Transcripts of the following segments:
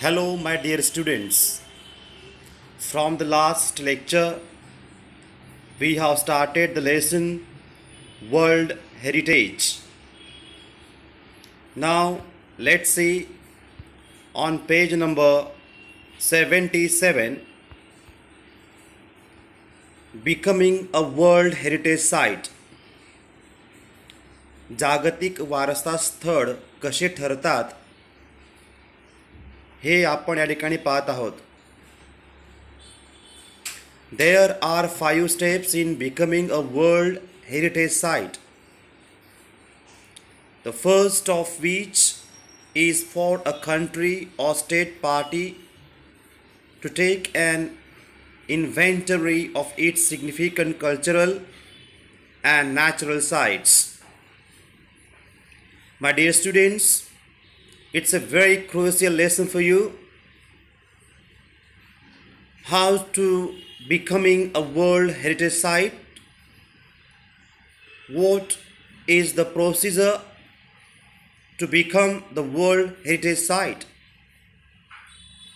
Hello, my dear students. From the last lecture, we have started the lesson World Heritage. Now, let's see on page number 77 Becoming a World Heritage Site. जागतिक वारसा स्थळ कसे ठरतात हे आपण या ठिकाणी पाहत आहोत. There are 5 steps in becoming a World Heritage Site. The first of which is for a country or state party to take an inventory of its significant cultural and natural sites. My dear students, it's a very crucial lesson for you. How to becoming a World Heritage Site? What is the procedure to become the World Heritage Site?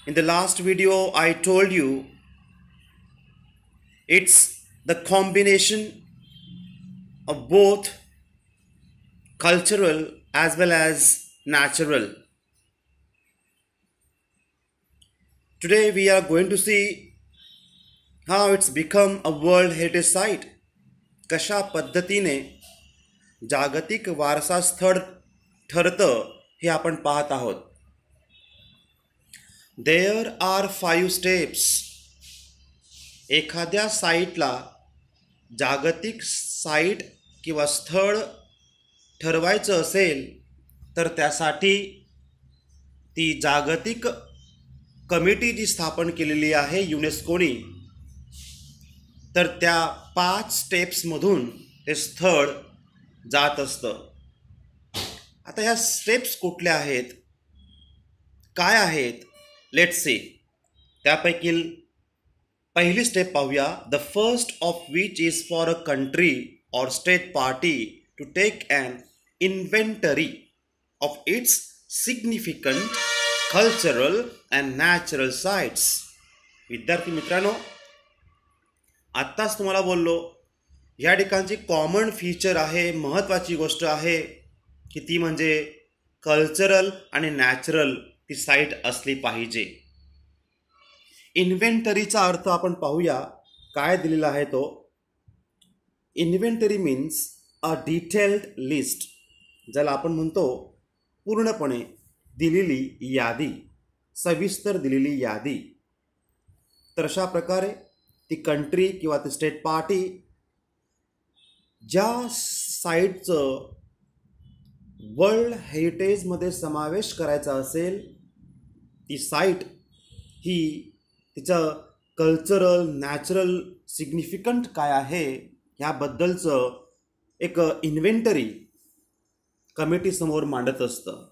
In the last video, I told you it's the combination of both cultural as well as natural. Today we are going to see how it's become a World Heritage Site. कशा पद्धतीने जागतिक वारसा स्थळ ठरतं हे आपण पाहत आहोत. There are 5 steps. एखाद्या साईटला जागतिक साईट किंवा स्थळ ठरवायचं असेल तर त्यासाठी ती जागतिक कमिटी जी स्थापन केलेली आहे युनेस्कोनी, तर त्या 5 स्टेप्समधून ते स्थळ जात असतं. आता ह्या स्टेप्स कुठल्या आहेत, काय आहेत, लेट्स सी. त्यापैकी पहिली स्टेप पाहूया. The first of which is for a country or state party to take an inventory of its significant cultural and natural sites. विद्यार्थी मित्रांनो, आत्ताच तुम्हाला बोललो या ठिकाणची कॉमन फीचर आहे, महत्त्वाची गोष्ट आहे की ती म्हणजे कल्चरल आणि नॅचरल ती साईट असली पाहिजे. इन्व्हेंटरीचा अर्थ आपण पाहूया काय दिलेला आहे तो. Inventory means a detailed list, ज्याला आपण म्हणतो पूर्णपणे दिलेली यादी, सविस्तर दिलेली यादी. तर अशा प्रकारे ती कंट्री किंवा ती स्टेट पार्टी ज्या साईटचं वर्ल्ड हेरिटेजमध्ये समावेश करायचा असेल, ती साईट ही तिचं कल्चरल नॅचरल सिग्निफिकंट काय आहे ह्याबद्दलचं एक इन्व्हेंटरी कमिटी समोर मांडत असतं.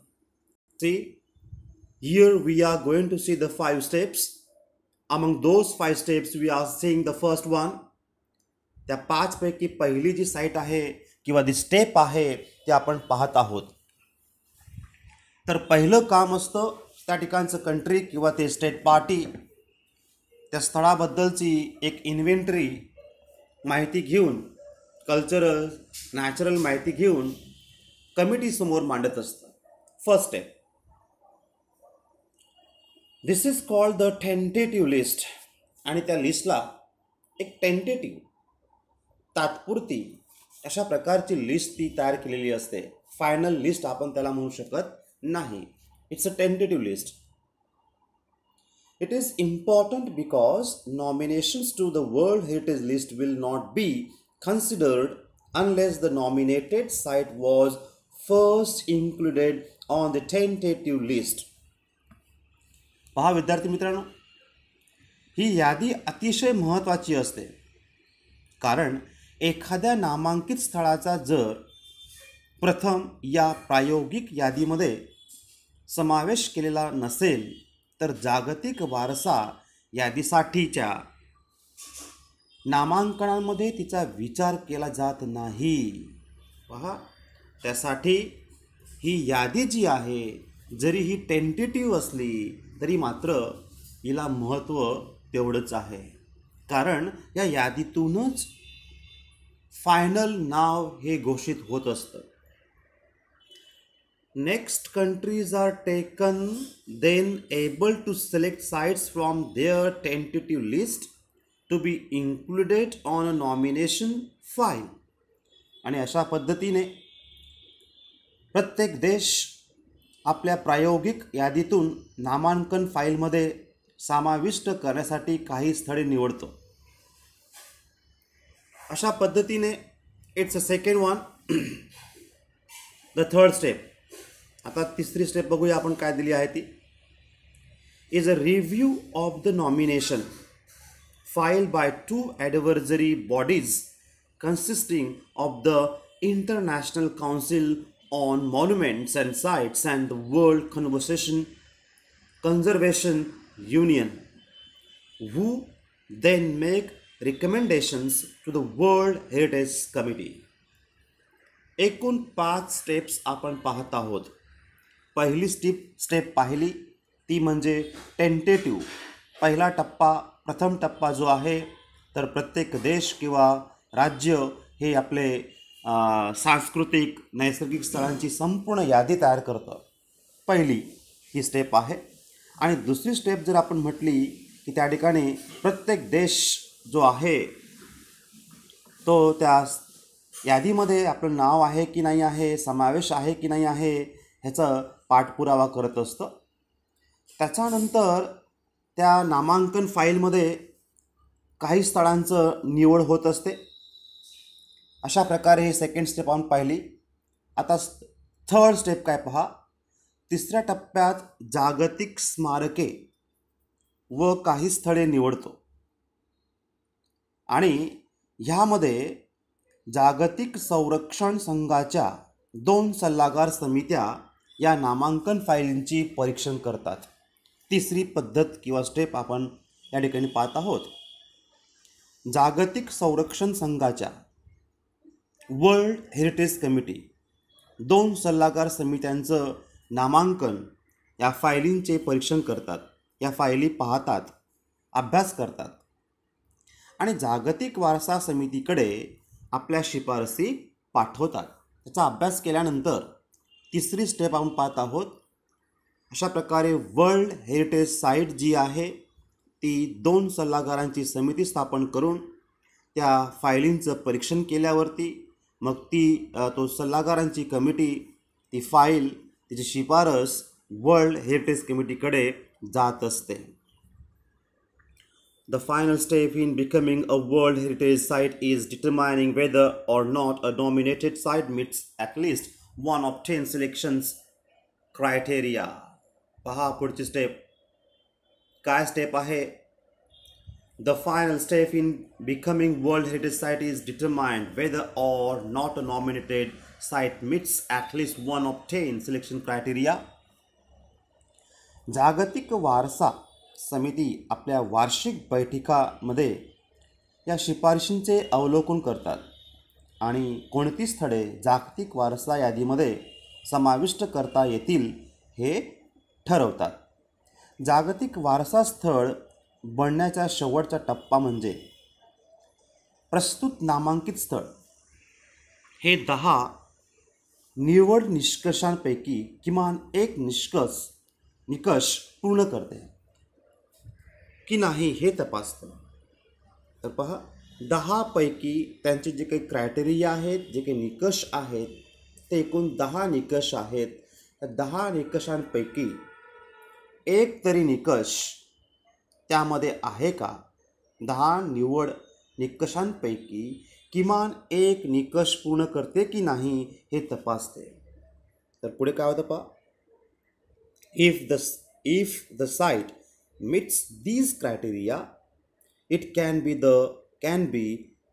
See, here we are going to see the 5 steps. Among those 5 steps we are seeing the first one. त्या 5 पैकी पहिली जी साईट आहे किंवा ती स्टेप आहे ते आपण पाहत आहोत. तर पहिलं काम असतं त्या ठिकाणचं कंट्री किंवा ते स्टेट पार्टी त्या स्थळाबद्दलची एक इन्व्हेंटरी माहिती घेऊन, कल्चरल नॅचरल माहिती घेऊन कमिटी समोर मांडत असतं. First step, this is called the tentative list. आणि त्या लिस्टला एक टेंटेटिव्ह तात्पुरती अशा प्रकारची लिस्ट ती तयार केलेली असते. फायनल लिस्ट आपण त्याला म्हणू शकत नाही. It's a tentative list. It is important because nominations to the World Heritage List will not be considered unless the nominated site was first included on the tentative list. पहा विद्यार्थी मित्रांनो, ही यादी अतिशय महत्त्वाची असते. कारण एखाद्या नामांकित स्थळाचा जर प्रथम या प्रायोगिक यादीमध्ये समावेश केलेला नसेल तर जागतिक वारसा यादीसाठीच्या नामांकनांमध्ये तिचा विचार केला जात नाही. पहा, त्यासाठी ही यादी जी आहे जरी ही टेंटेटिव्ह असली तरी मात्र हिला महत्त्व तेवढंच आहे, कारण या यादीतूनच फायनल नाव हे घोषित होत असतं. Next countries are taken then able to select sites from their tentative list to be included on a nomination file. आणि अशा पद्धतीने प्रत्येक देश आपल्या प्रायोगिक यादीतून नामांकन फाईलमध्ये समाविष्ट करण्यासाठी काही स्थळे निवडतो. अशा पद्धतीने it's a second one. The third step. आता तिसरी स्टेप बघूया आपण काय दिली आहे ती. Is a review of the nomination filed by two advisory bodies consisting of the International Council on Monuments and Sites and the World Conservation Union, who then make recommendations to the World Heritage Committee. एकूण 5 steps आपण पाहत आहोत. पहिली step पाहिली ती म्हणजे tentative. पहिला टप्पा, प्रथम टप्पा जो आहे, तर प्रत्येक देश किंवा राज्य हे आपले सांस्कृतिक नैसर्गिक स्थळांची संपूर्ण यादी तयार करतं. पहिली ही स्टेप आहे. आणि दुसरी स्टेप जर आपण म्हटली की त्या ठिकाणी प्रत्येक देश जो आहे तो त्या यादीमध्ये आपलं नाव आहे की नाही आहे, समावेश आहे की नाही आहे, ह्याचा पाठपुरावा करत असतं. त्याच्यानंतर त्या नामांकन फाईलमध्ये काही स्थळांचं निवड होत असते. अशा प्रकारे ही सेकंड स्टेप आपण पाहिली. आता थर्ड स्टेप काय पहा. तिसऱ्या टप्प्यात जागतिक स्मारके व काही स्थळे निवडतो आणि ह्यामध्ये जागतिक संरक्षण संघाच्या 2 सल्लागार समित्या या नामांकन फाईलींची परीक्षण करतात. तिसरी पद्धत किंवा स्टेप आपण या ठिकाणी पाहत आहोत. जागतिक संरक्षण संघाच्या वर्ल्ड हेरिटेज कमिटी 2 सल्लागार समित्यांचं नामांकन या फायलींचे परीक्षण करतात. या फायली पाहतात, अभ्यास करतात आणि जागतिक वारसा समितीकडे आपल्या शिफारसी पाठवतात. त्याचा अभ्यास केल्यानंतर तिसरी स्टेप आपण पाहत आहोत. अशा प्रकारे वर्ल्ड हेरिटेज साईट जी आहे ती 2 सल्लागारांची समिती स्थापन करून त्या फायलींचं परीक्षण केल्यावरती मग तो सल्लागारांची कमिटी ती फाईल, तिची शिफारस वर्ल्ड हेरिटेज कमिटीकडे जात असते. The final step in becoming a World Heritage Site is determining whether or not a nominated site meets at least one of 10 selections criteria. पहा पुढची स्टेप काय स्टेप आहे. The final step in becoming World Heritage Site is determined whether or not a nominated site meets at least one of 10 selection criteria. जागतिक वारसा समिती आपल्या वार्षिक बैठकामध्ये या शिफारशींचे अवलोकन करतात आणि कोणती स्थळे जागतिक वारसा यादीमध्ये समाविष्ट करता येतील हे ठरवतात. जागतिक वारसा स्थळ बनण्याचा शेवटचा टप्पा म्हणजे प्रस्तुत नामांकित स्थळ हे 10 निवड निष्कर्षांपैकी किमान एक निकष पूर्ण करते की नाही हे तपासतं. तर पहा 10 पैकी त्यांचे जे काही क्रायटेरिया आहेत, जे काही निकष आहेत, ते एकूण 10 निकष आहेत. त्या 10 निकषांपैकी एक तरी निकष त्यामध्ये आहे का. 10 निवड निकषांपैकी किमान एक निकष पूर्ण करते की नाही हे तपासते. तर पुढे काय होतं पहा. If the site meets these criteria, it can be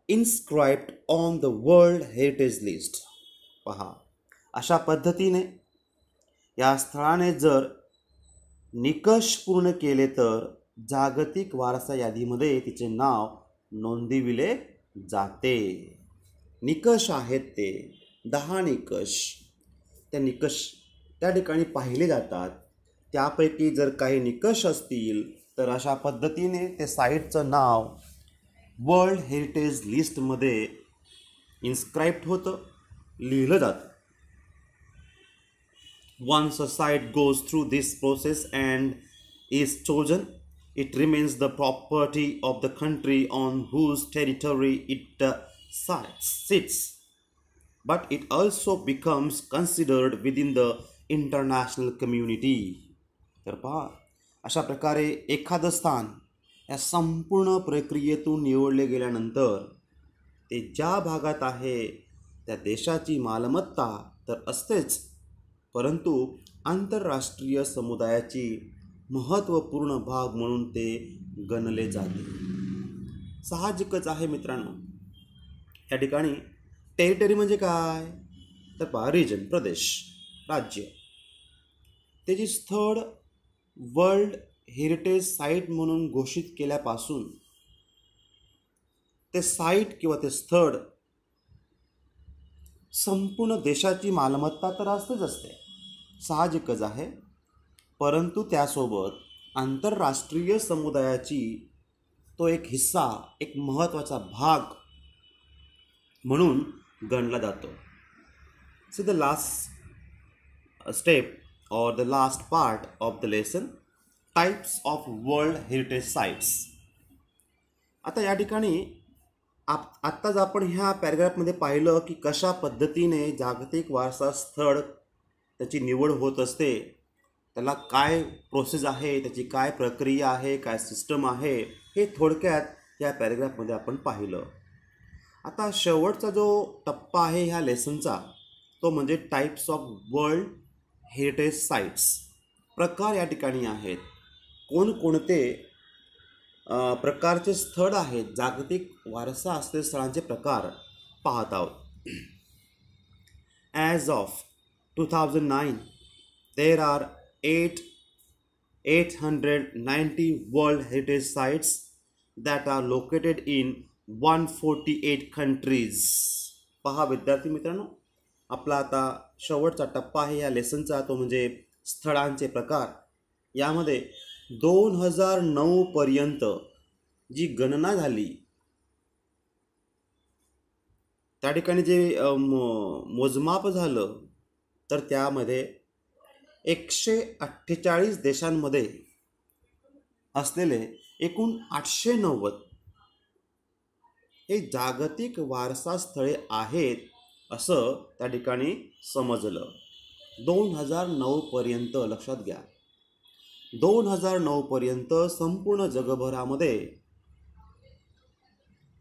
inscribed on the World Heritage List. पहा अशा पद्धतीने या स्थळाने जर निकष पूर्ण केले तर जागतिक वारसा यादीमध्ये तिचे नाव नोंदविले जाते. निकष आहेत ते 10 निकष. त्या निकष त्या ठिकाणी पाहिले जातात त्यापैकी जर काही निकष असतील तर अशा पद्धतीने ते साईटचं नाव वर्ल्ड हेरिटेज लिस्टमध्ये इन्स्क्राईब्ड होतं, लिहिलं जातं. Once a site goes through this process and is chosen, it remains the property of the country on whose territory it sits. But it also becomes considered within the international community. तर पहा, अशा प्रकारे एखादं स्थान या संपूर्ण प्रक्रियेतून निवडले गेल्यानंतर ते ज्या भागात आहे त्या देशाची मालमत्ता तर असतेच, परंतु आंतरराष्ट्रीय समुदायाची महत्त्वपूर्ण भाग म्हणून ते गणले जाते. साहजिकच आहे मित्रांनो. या ठिकाणी टेरिटरी म्हणजे काय तर पहा, रिजन, प्रदेश, राज्य. त्याची स्थळ वर्ल्ड हेरिटेज साईट म्हणून घोषित केल्यापासून ते साईट किंवा ते स्थळ संपूर्ण देशाची मालमत्ता तर असतेच असते, साहजिकच आहे, परंतु त्यासोबत आंतरराष्ट्रीय समुदायाची तो एक हिस्सा, एक महत्त्वाचा भाग म्हणून गणला जातो. So the last step or the last part of the lesson, types of world heritage sites. आता या ठिकाणी आत्ताच आपण ह्या पॅराग्राफमध्ये पाहिलं की कशा पद्धतीने जागतिक वारसा स्थळ त्याची निवड होत असते, त्याला काय प्रोसेस आहे, त्याची काय प्रक्रिया आहे, काय सिस्टम आहे, हे थोडक्यात या पॅराग्राफमध्ये आपण पाहिलं. आता शेवटचा जो टप्पा आहे ह्या लेसनचा तो म्हणजे types of world heritage sites. प्रकार या ठिकाणी आहेत. कोणकोणते प्रकारचे स्थळ आहेत, जागतिक वारसा असलेले स्थळांचे प्रकार पाहत आहोत. As of 2009 there are 890 world heritage sites that are located in 148 countries. पहा विद्यार्थी मित्रांनो, आपला आता शेवटचा टप्पा आहे या लेसनचा, तो म्हणजे स्थळांचे प्रकार. यामध्ये 2009 पर्यंत जी गणना झाली त्या ठिकाणी जे मोजमाप झालं तर त्यामध्ये 148 देशांमध्ये असलेले एकूण 890 हे जागतिक वारसा स्थळे आहेत असं त्या ठिकाणी समजलं. 2009 पर्यंत लक्षात घ्या, 2009 पर्यंत संपूर्ण जगभरामध्ये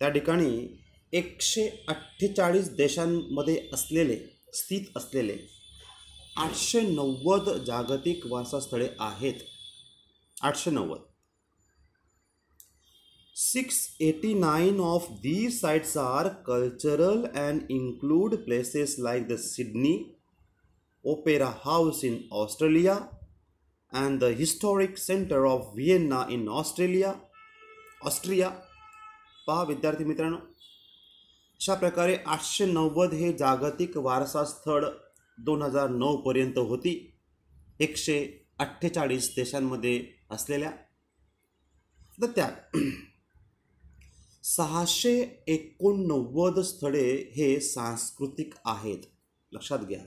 त्या ठिकाणी 148 देशांमध्ये स्थित असलेले 890 जागतिक वारसा स्थळे आहेत. 890. 689 of these sites are cultural and include places like the Sydney Opera House in Australia and the Historic Center of Vienna in Austria. पहा विद्यार्थी मित्रांनो, अशा प्रकारे 890 हे जागतिक वारसा स्थळ 2009 पर्यंत होती 148 देशांमध्ये असलेल्या. तर त्यात 689 स्थळे हे सांस्कृतिक आहेत. लक्षात घ्या,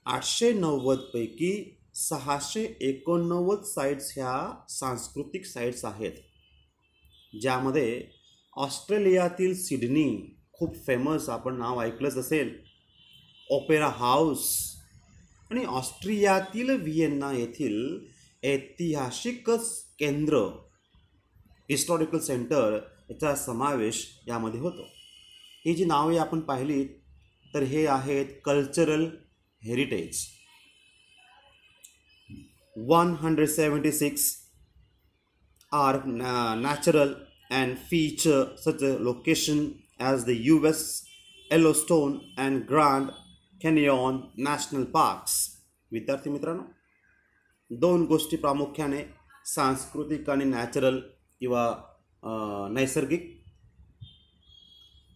890 पैकी 689 साईट्स ह्या सांस्कृतिक साईट्स आहेत, ज्यामध्ये ऑस्ट्रेलियातील सिडनी, खूप फेमस, आपण नाव ऐकलंच असेल, ओपेरा हाऊस, आणि ऑस्ट्रियातील व्हिएन्ना येथील ऐतिहासिक केंद्र हिस्टॉरिकल सेंटर याचा समावेश यामध्ये होतो. ही जी नावे आपण पाहिली तर हे आहेत cultural heritage. 176 are natural and feature such a location as the US Yellowstone and Grand Canyon National Parks. विद्यार्थी मित्रांनो, दोन गोष्टी प्रामुख्याने, सांस्कृतिक आणि नॅचरल किंवा नैसर्गिक.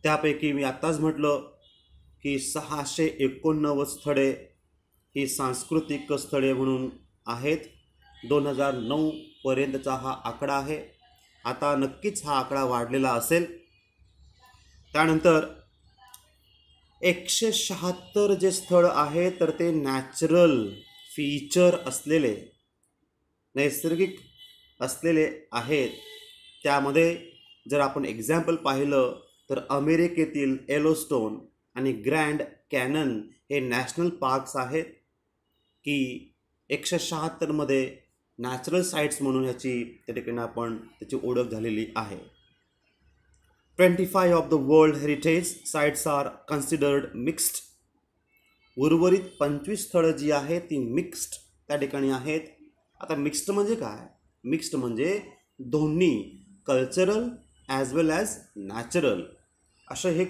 त्यापैकी मी आत्ताच म्हटलं की 689 स्थळे ही सांस्कृतिक स्थळे म्हणून आहेत. 2009 पर्यंतचा हा आकडा आहे. आता नक्कीच हा आकडा वाढलेला असेल. त्यानंतर 176 जे स्थळ आहे तर ते नॅचरल फीचर असलेले, नैसर्गिक असलेले आहेत. त्यामध्ये जर आपण एक्झाम्पल पाहिलं तर अमेरिकेतील येलोस्टोन आणि ग्रँड कॅनन हे नॅशनल पार्क्स आहेत की 176मध्ये नॅचरल साईट्स म्हणून ह्याची त्या ठिकाणी आपण त्याची ओळख झालेली आहे. 25 of the world heritage sites are considered mixed. उर्वरित 25 स्थळं जी आहेत ती मिक्स्ड त्या ठिकाणी आहेत. आता मिक्स्ड म्हणजे काय? मिक्स्ड म्हणजे दोन्ही कल्चरल ॲज वेल ॲज नॅचरल असं हे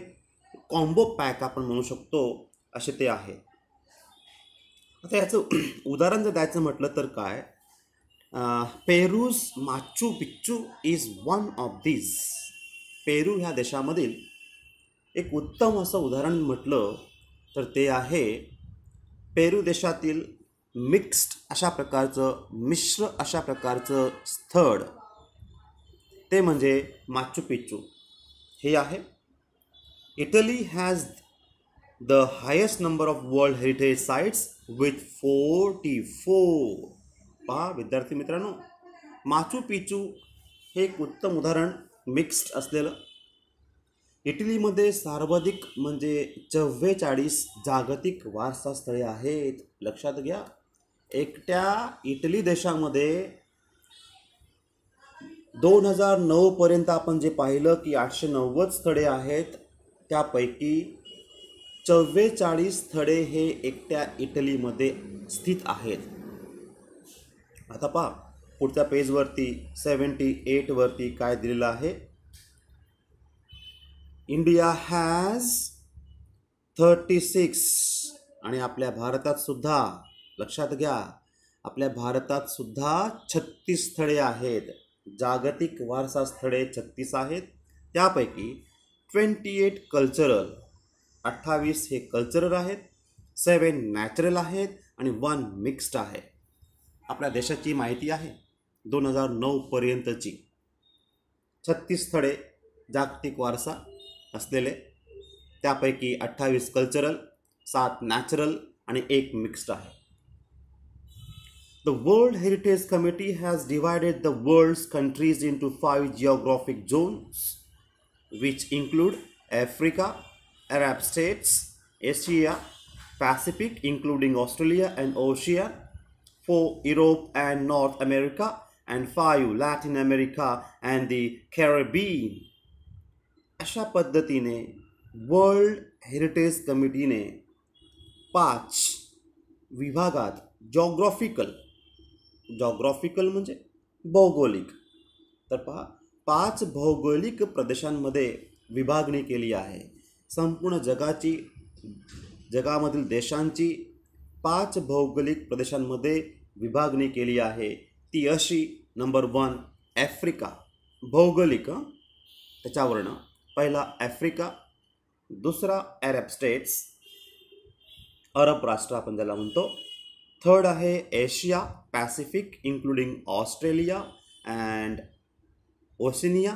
कॉम्बो पॅक आपण म्हणू शकतो, असे ते आहे. आता याचं उदाहरण जर द्यायचं म्हटलं तर काय, Peru's Machu Picchu is one of this. Peru ह्या देशामधील एक उत्तम असं उदाहरण म्हटलं तर ते आहे पेरू देशातील मिक्स्ड अशा प्रकारचं, मिश्र अशा प्रकारचं स्थळ, ते म्हणजे माचू पिच्चू हे आहे. Italy has the highest number of world heritage sites with 44. पहा विद्यार्थी मित्रांनो, माचू पिच्चू हे एक उत्तम उदाहरण मिक्स्ड असलेलं. इटलीमध्ये सर्वाधिक म्हणजे 44 जागतिक वारसा स्थळे आहेत. लक्षात घ्या, एकट्या इटली देशामध्ये 2009 पर्यंत आपण जे पाहिलं की 890 स्थळे आहेत, त्यापैकी 44 स्थळे हे एकट्या इटलीमध्ये स्थित आहेत. आता पहा पुढच्या पेजवरती 78 वरती काय दिलेलं आहे, इंडिया हॅज 36. आणि आपल्या भारतात सुद्धा, लक्षात घ्या, आपल्या भारतात सुद्धा 36 स्थळे आहेत. जागतिक वारसा स्थळे 36 आहेत. त्यापैकी 28 कल्चरल, 28 हे कल्चरल आहेत, 7 नॅचरल आहेत आणि 1 मिक्स्ड आहे. आपल्या देशाची माहिती आहे 2009 पर्यंतची. 36 स्थळे जागतिक वारसा असलेले, त्यापैकी 28 कल्चरल, 7 नॅचरल आणि 1 मिक्स्ड आहे. The World Heritage Committee has divided the world's countries into 5 geographic zones, which include Africa, Arab states, Asia, Pacific including Australia and Oceania, 4 Europe and North America, and 5 Latin America and the Caribbean. अशा पद्धतीने world heritage कमिटीने 5 विभागात geographical म्हणजे भौगोलिक, तर पहा 5 भौगोलिक प्रदेशांमध्ये विभागणी केली आहे. संपूर्ण जगामधील देशांची 5 भौगोलिक प्रदेशांमध्ये विभागणी केली आहे. ती अशी, नंबर 1 आफ्रिका, भौगोलिक त्याच्यावरनं पहिला आफ्रिका, दुसरा अरब स्टेट्स, अरब राष्ट्र आपण ज्याला म्हणतो. थर्ड आहे Asia Pacific including Australia and Oceania.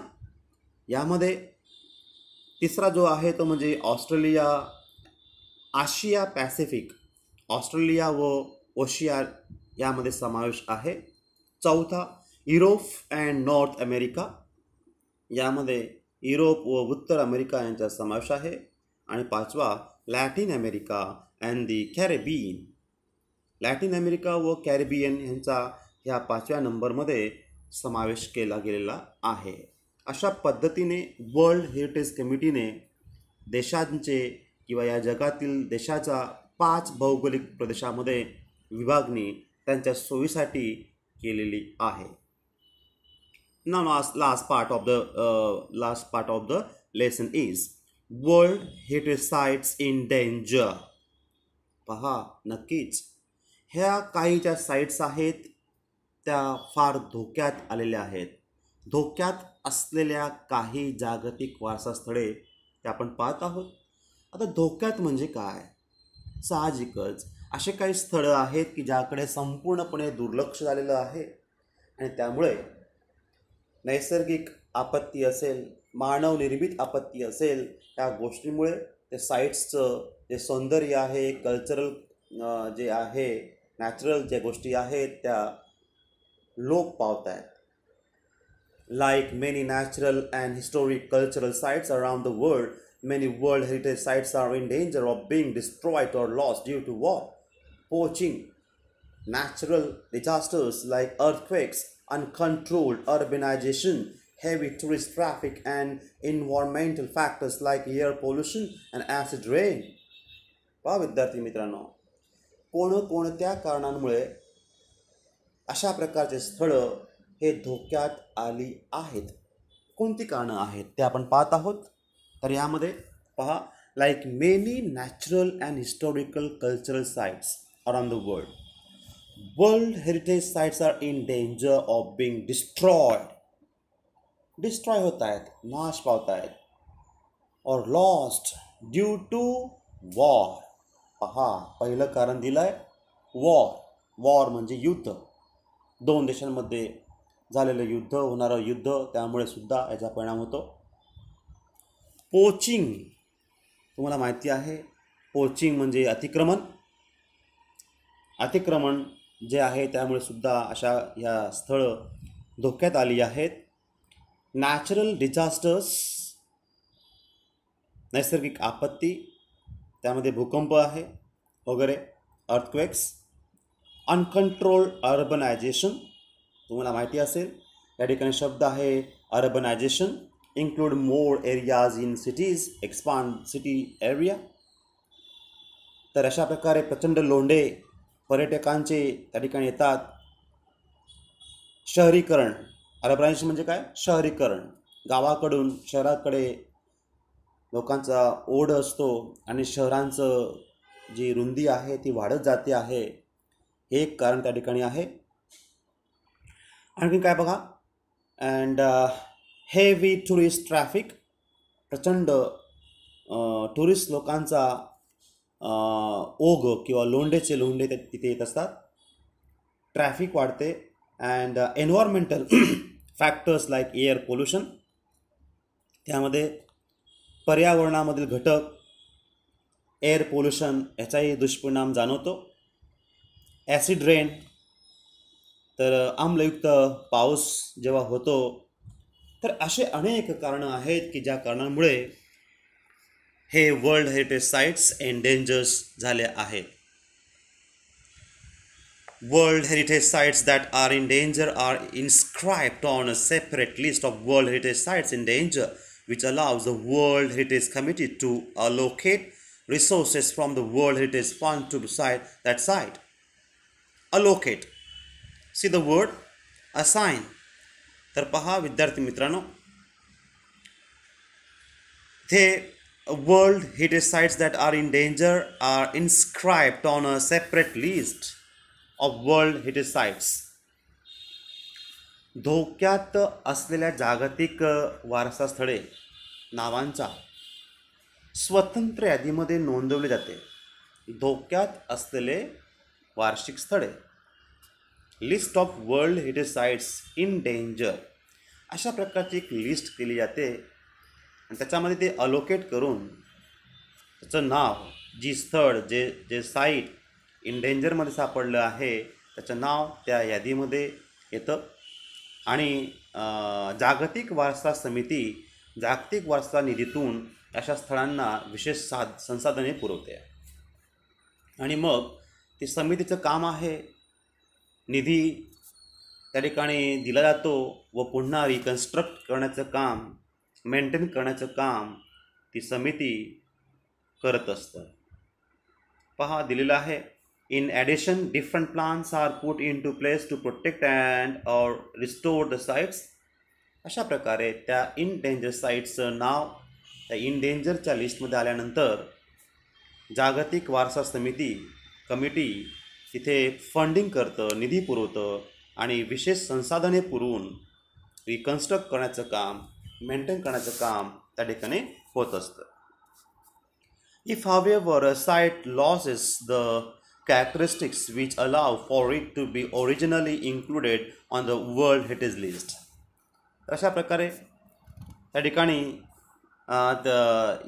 यामध्ये तिसरा जो आहे तो म्हणजे ऑस्ट्रेलिया, आशिया पॅसिफिक, ऑस्ट्रेलिया व ओशिया यामध्ये समावेश आहे. चौथा युरोप अँड नॉर्थ अमेरिका, यामध्ये युरोप व उत्तर अमेरिका यांचा समावेश आहे. आणि पाचवा Latin America and the Caribbean, Latin America व कॅरेबियन यांचा ह्या 5व्या नंबरमध्ये समावेश केला गेलेला आहे. अशा पद्धतीने वर्ल्ड हेरिटेज कमिटीने देशांचे किंवा या जगातील देशाचा 5 भौगोलिक प्रदेशामध्ये विभागणी त्यांच्या सोयीसाठी केलेली आहे. Now last part of the lesson is World Heritage Sites in Danger. पहा नक्कीच ह्या काही ज्या साईट्स आहेत त्या फार धोक्यात आलेल्या आहेत. धोक्यात असलेल्या काही जागतिक वारसा स्थळे ते आपण पाहत आहोत. आता धोक्यात म्हणजे काय? साहजिकच असे काही स्थळं आहेत की ज्याकडे संपूर्णपणे दुर्लक्ष झालेलं आहे आणि त्यामुळे नैसर्गिक आपत्ती असेल, मानवनिर्मित आपत्ती असेल, त्या गोष्टीमुळे ते साईट्सचं जे सौंदर्य आहे, कल्चरल जे आहे, नॅचरल ज्या गोष्टी आहेत त्या लोप पावत आहेत. Like many natural and historic cultural sites around the world, many World Heritage Sites are in danger of being destroyed or lost due to war, poaching, natural disasters like earthquakes, uncontrolled urbanization, heavy tourist traffic, and environmental factors like air pollution and acid rain. पहा विद्यार्थी मित्रांनो, कोणकोणत्या कारणांमुळे अशा प्रकारचे स्थळं हे धोक्यात आली आहेत, कोणती कारणं आहेत ते आपण पाहत आहोत. तर यामध्ये पहा, like many natural and historical cultural sites around the world, world heritage sites are in danger of being destroy होत आहेत, नाश पावत आहेत, और लॉस्ट ड्यू टू वॉर. पहा, पहिलं कारण दिलं आहे वॉर म्हणजे युद्ध, दोन देशांमध्ये झालेलं युद्ध, होणारं युद्ध, त्यामुळे सुद्धा याचा परिणाम होतो. पोचिंग, तुम्हाला माहिती आहे पोचिंग म्हणजे अतिक्रमण जे आहे, त्यामुळे सुद्धा अशा ह्या स्थळं धोक्यात आली आहेत. नॅचरल डिझास्टर्स, नैसर्गिक आपत्ती, त्यामध्ये भूकंप आहे वगैरे, अर्थक्वेक्स. अनकंट्रोल्ड अर्बनायझेशन, तुम्हाला माहिती असेल या ठिकाणी शब्द आहे urbanisation, include more areas in cities, expand city area. तर अशा प्रकारे प्रचंड लोंढे पर्यटकांचे त्या ठिकाणी येतात. शहरीकरण, अर्बनायझेशन म्हणजे काय? शहरीकरण, गावाकडून शहराकडे लोकांचा ओढ असतो आणि शहरांचं जी रुंदी आहे ती वाढत जाते आहे, हे एक कारण त्या ठिकाणी आहे. आणखी काय बघा, अँड हेवी टुरिस्ट ट्रॅफिक, प्रचंड टुरिस्ट लोकांचा ओघ किंवा लोंढे तिथे येत असतात, ट्रॅफिक वाढते. And environmental factors like air pollution, त्यामध्ये पर्यावरणामधील घटक, एअर पोल्युशन याचाही दुष्परिणाम जाणवतो. ॲसिड रेन, तर आम्लयुक्त पाऊस जेव्हा होतो, तर असे अनेक कारणं आहेत की ज्या कारणांमुळे हे वर्ल्ड हेरिटेज साईट्स एंडेंजर्स झाले आहेत. World heritage sites that are in danger are inscribed on a separate list of World Heritage Sites in danger, which allows the World Heritage Committee to allocate resources from the World Heritage Fund to that site. Allocate. See the word assign. तर पहा विद्यार्थी मित्रांनो, ते World Heritage Sites that are in danger are inscribed on a separate list of World Heritage Sites. धोक्यात असलेल्या जागतिक वारसा स्थळे नावांचा स्वतंत्र यादीमध्ये नोंदवले जाते. धोक्यात असलेले वार्षिक स्थळे, list of world heritage sites in danger, अशा प्रकारची एक लिस्ट केली जाते आणि त्याच्यामध्ये ते अलोकेट करून त्याचं नाव, जी स्थळ, जे साईट इन डेंजरमध्ये सापडलं आहे त्याचं नाव त्या यादीमध्ये येतं. आणि जागतिक वारसा समिती जागतिक वारसा निधीतून अशा स्थळांना विशेष संसाधने पुरवते. आणि मग ती समितीचं काम आहे, निधी त्या ठिकाणी दिला जातो व पुन्हा रिकन्स्ट्रक्ट करण्याचं काम, मेंटेन करण्याचं काम ती समिती करत असतं. पहा दिलेलं आहे, in addition different plans are put into place to protect and or restore the sites. अशा प्रकारे त्या इन डेंजर साईट्सचं नाव त्या इन डेंजरच्या लिस्टमध्ये आल्यानंतर जागतिक वारसा समिती कमिटी तिथे फंडिंग करतं, निधी पुरवतं आणि विशेष संसाधने पुरवून रिकन्स्ट्रक्ट करण्याचं काम, मेंटेन करण्याचं काम त्या ठिकाणी होत असतं. If however a site loses the characteristics which allow for it to be originally included on the World Heritage List. अशा प्रकारे त्या ठिकाणी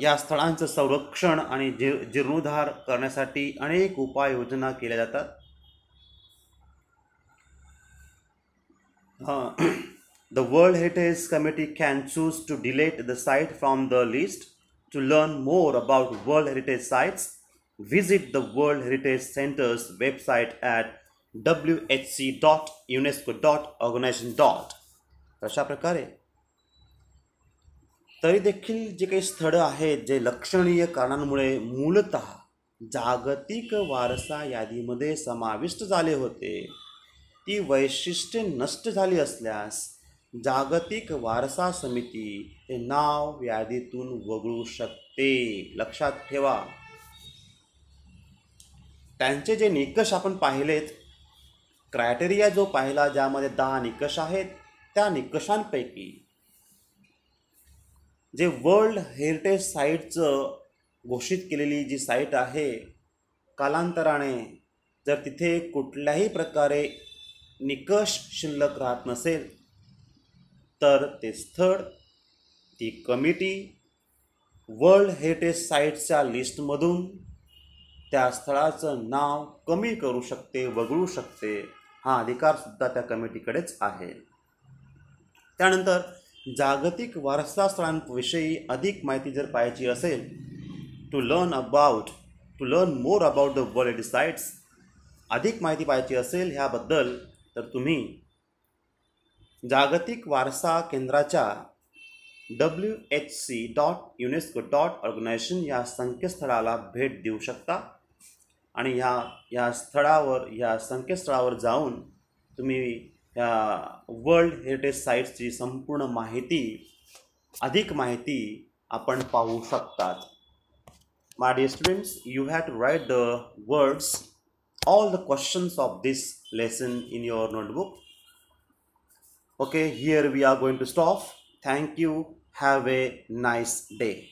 या स्थळांचं संरक्षण आणि जीर्णोद्धार करण्यासाठी अनेक उपाययोजना केल्या जातात. The World Heritage Committee can choose to delete the site from the list. To learn more about World Heritage sites, visit the World Heritage Center's website at whc.unesco.organization. अशा प्रकारे तरी देखील जे काही स्थळं आहेत जे लक्षणीय कारणांमुळे मूलतः जागतिक वारसा यादीमध्ये समाविष्ट झाले होते, ती वैशिष्ट्ये नष्ट झाली असल्यास जागतिक वारसा समिती हे नाव यादीतून वगळू शकते. लक्षात ठेवा, त्यांचे जे निकष आपण पाहिलेत, क्रायटेरिया जो पाहिला ज्यामध्ये 10 निकष आहेत, त्या निकषांपैकी जे वर्ल्ड हेरिटेज साईटचं घोषित केलेली जी साईट आहे, कालांतराने जर तिथे कुठल्याही प्रकारे निकष शिल्लक राहत नसेल तर ते स्थळ, ती कमिटी वर्ल्ड हेरिटेज साईट्सच्या लिस्टमधून त्या स्थळाचं नाव कमी करू शकते, वगळू शकते. हा अधिकारसुद्धा त्या कमिटीकडेच आहे. त्यानंतर जागतिक वारसा स्थळांविषयी अधिक माहिती जर पाहायची असेल, to learn more about the world heritage sites, अधिक माहिती पाहायची असेल ह्याबद्दल, तर तुम्ही जागतिक वारसा केंद्राच्या whc.unesco.organization या संकेतस्थळाला भेट देऊ शकता आणि या संकेतस्थळावर जाऊन तुम्ही या वर्ल्ड हेरिटेज साईट्सची संपूर्ण माहिती, अधिक माहिती आपण पाहू शकतात. My dear students, you have to write the words, all the questions of this lesson in your notebook. Okay, here we are going to stop. Thank you. Have a nice day.